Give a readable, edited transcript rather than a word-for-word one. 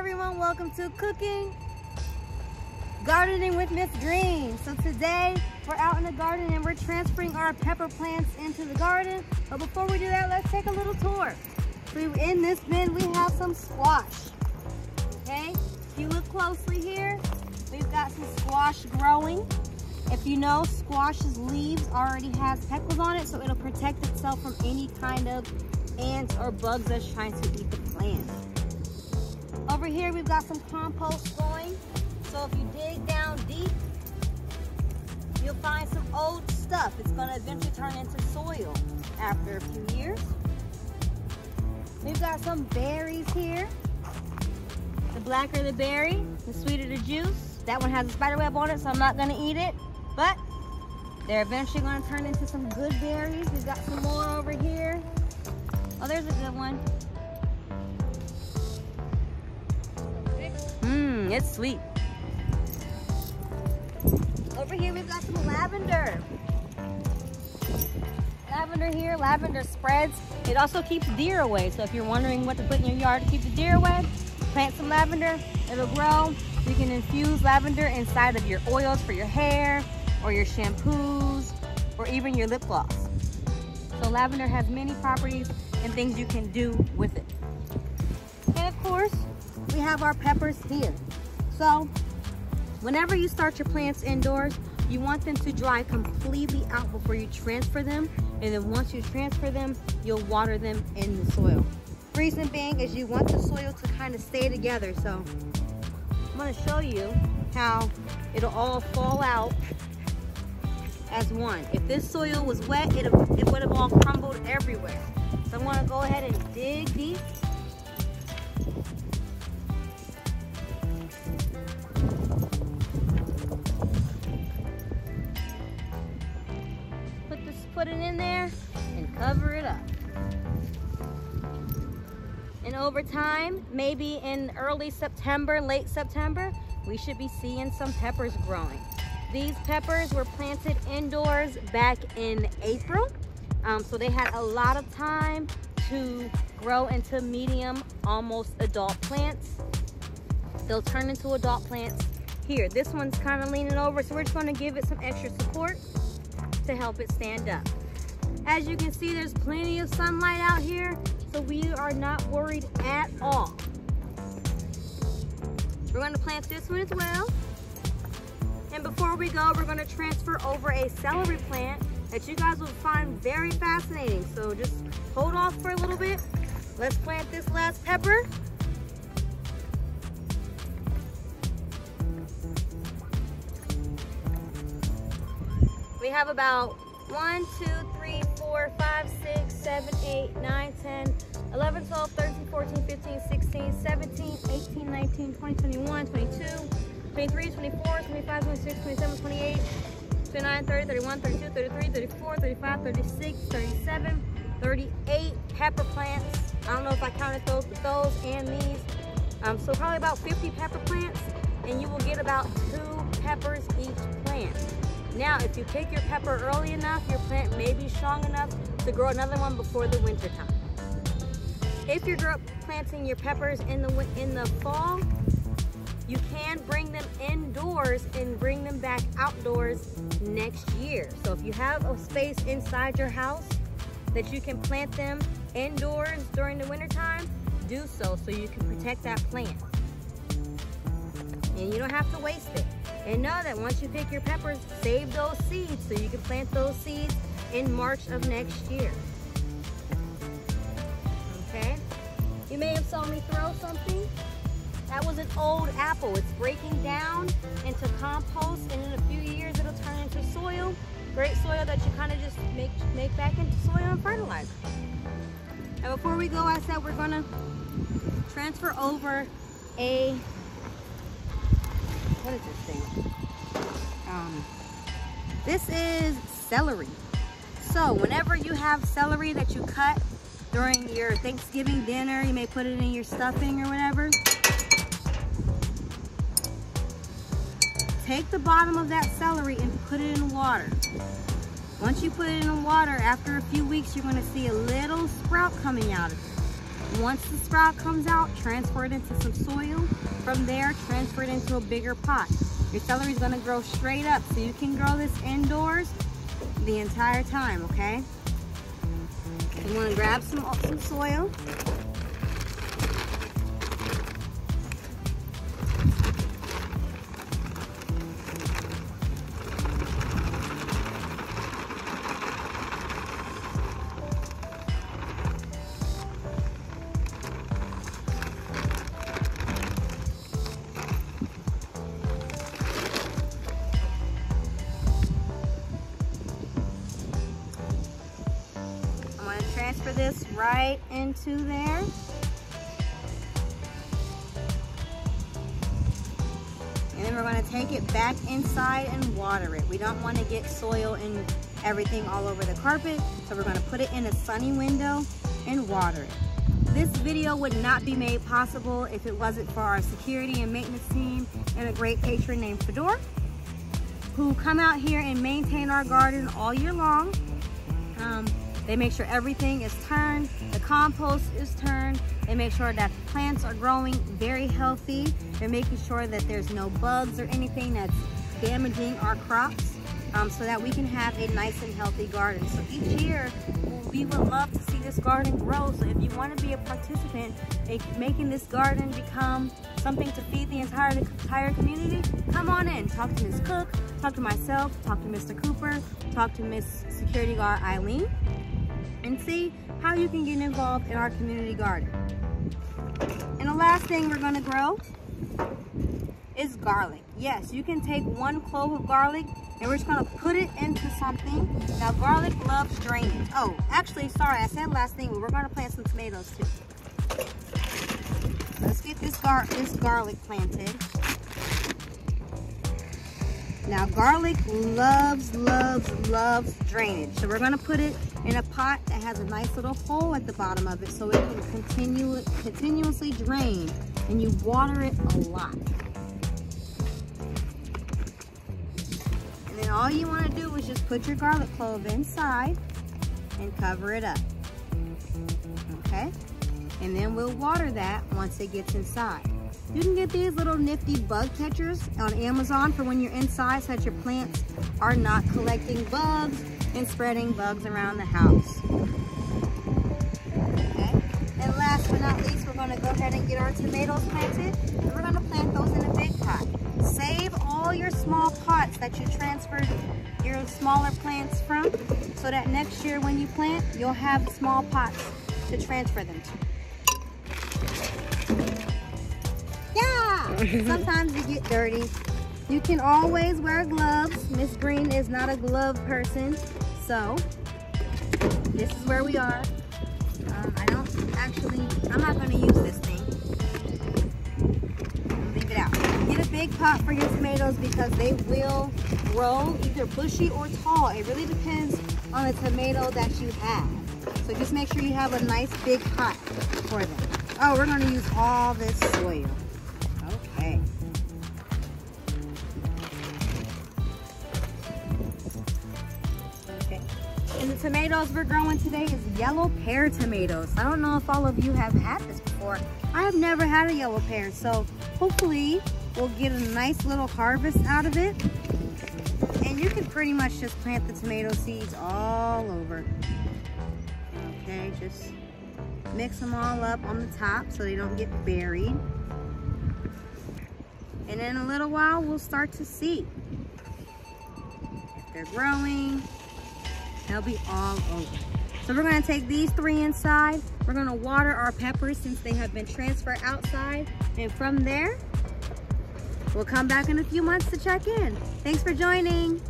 everyone, welcome to Cooking Gardening with Miss Green. So today we're out in the garden and we're transferring our pepper plants into the garden. But before we do that, let's take a little tour. So in this bin we have some squash. Okay, if you look closely here, we've got some squash growing. If you know, squash's leaves already has peckles on it, so it'll protect itself from any kind of ants or bugs that's trying to eat the plant. Over here we've got some compost going. So if you dig down deep, you'll find some old stuff. It's going to eventually turn into soil after a few years. We've got some berries here. The blacker the berry, the sweeter the juice. That one has a spider web on it, so I'm not going to eat it. But they're eventually going to turn into some good berries. We've got some more over here. Oh, there's a good one. It's sweet. Over here we've got some lavender. Lavender here, lavender spreads. It also keeps deer away. So if you're wondering what to put in your yard to keep the deer away, plant some lavender, it'll grow. You can infuse lavender inside of your oils for your hair or your shampoos or even your lip gloss. So lavender has many properties and things you can do with it. And of course, we have our peppers here. So whenever you start your plants indoors, you want them to dry completely out before you transfer them. And then once you transfer them, you'll water them in the soil. Reason being is you want the soil to kind of stay together. So I'm going to show you how it'll all fall out as one. If this soil was wet, it would have all crumbled everywhere. So I'm going to go ahead and dig deep. Put it in there and cover it up. And over time, maybe in early September, late September, we should be seeing some peppers growing. These peppers were planted indoors back in April. So they had a lot of time to grow into medium, almost adult plants. They'll turn into adult plants here. This one's kind of leaning over, so we're just going to give it some extra support to help it stand up. As you can see, there's plenty of sunlight out here, so we are not worried at all. We're going to plant this one as well. And before we go, we're going to transfer over a celery plant that you guys will find very fascinating. So just hold off for a little bit. Let's plant this last pepper. We have about 1, 2, 3, 4, 5, 6, 7, 8, 9, 10, 11, 12, 13, 14, 15, 16, 17, 18, 19, 20, 21, 22, 23, 24, 25, 26, 27, 28, 29, 30, 31, 32, 33, 34, 35, 36, 37, 38 pepper plants. I don't know if I counted those, but those and these. So probably about 50 pepper plants, and you will get about 2 peppers each plant. Now, if you pick your pepper early enough, your plant may be strong enough to grow another one before the winter time. If you're planting your peppers in the fall, you can bring them indoors and bring them back outdoors next year. So if you have a space inside your house that you can plant them indoors during the winter time, do so you can protect that plant. And you don't have to waste it. And know that once you pick your peppers, save those seeds so you can plant those seeds in March of next year. Okay? You may have saw me throw something. That was an old apple. It's breaking down into compost, and in a few years it'll turn into soil. Great soil that you kind of just make back into soil and fertilizer. And before we go, I said we're gonna transfer over a what is this thing? This is celery. So whenever you have celery that you cut during your Thanksgiving dinner, you may put it in your stuffing or whatever. Take the bottom of that celery and put it in water. Once you put it in water, after a few weeks, you're going to see a little sprout coming out of it. Once the sprout comes out, transfer it into some soil. From there, transfer it into a bigger pot. Your celery is going to grow straight up, so you can grow this indoors the entire time, okay? You want to grab some soil. Transfer this right into there. And then we're going to take it back inside and water it. We don't want to get soil and everything all over the carpet, so we're going to put it in a sunny window and water it. This video would not be made possible if it wasn't for our security and maintenance team and a great patron named Fedor, who come out here and maintain our garden all year long. They make sure everything is turned, the compost is turned, they make sure that the plants are growing very healthy. They're making sure that there's no bugs or anything that's damaging our crops, so that we can have a nice and healthy garden. So each year, we would love to see this garden grow. So if you want to be a participant in making this garden become something to feed the entire community, come on in. Talk to Ms. Cook, talk to myself, talk to Mr. Cooper, talk to Miss Security Guard Eileen, and see how you can get involved in our community garden. And the last thing we're going to grow is garlic. Yes, you can take 1 clove of garlic and we're just going to put it into something. Now, garlic loves drainage. Oh, actually, sorry, I said last thing, but we're going to plant some tomatoes too. Let's get this garlic planted. Now, garlic loves drainage. So we're going to put it in a pot that has a nice little hole at the bottom of it so it can continuously drain, and you water it a lot. And then all you want to do is just put your garlic clove inside and cover it up. Okay? And then we'll water that once it gets inside. You can get these little nifty bug catchers on Amazon for when you're inside, so that your plants are not collecting bugs and spreading bugs around the house. Okay. And last but not least, we're going to go ahead and get our tomatoes planted. And we're going to plant those in a big pot. Save all your small pots that you transferred your smaller plants from, so that next year when you plant, you'll have small pots to transfer them to. Sometimes you get dirty. You can always wear gloves. Miss Green is not a glove person, so this is where we are. I'm not going to use this thing. Leave it out. Get a big pot for your tomatoes because they will grow either bushy or tall. It really depends on the tomato that you have. So just make sure you have a nice big pot for them. Oh, we're going to use all this soil. Okay. Okay. And the tomatoes we're growing today is yellow pear tomatoes. I don't know if all of you have had this before. I have never had a yellow pear, so hopefully we'll get a nice little harvest out of it. And you can pretty much just plant the tomato seeds all over. Okay, just mix them all up on the top so they don't get buried. And in a little while, we'll start to see if they're growing. They'll be all over. So we're going to take these 3 inside. We're going to water our peppers since they have been transferred outside. And from there, we'll come back in a few months to check in. Thanks for joining.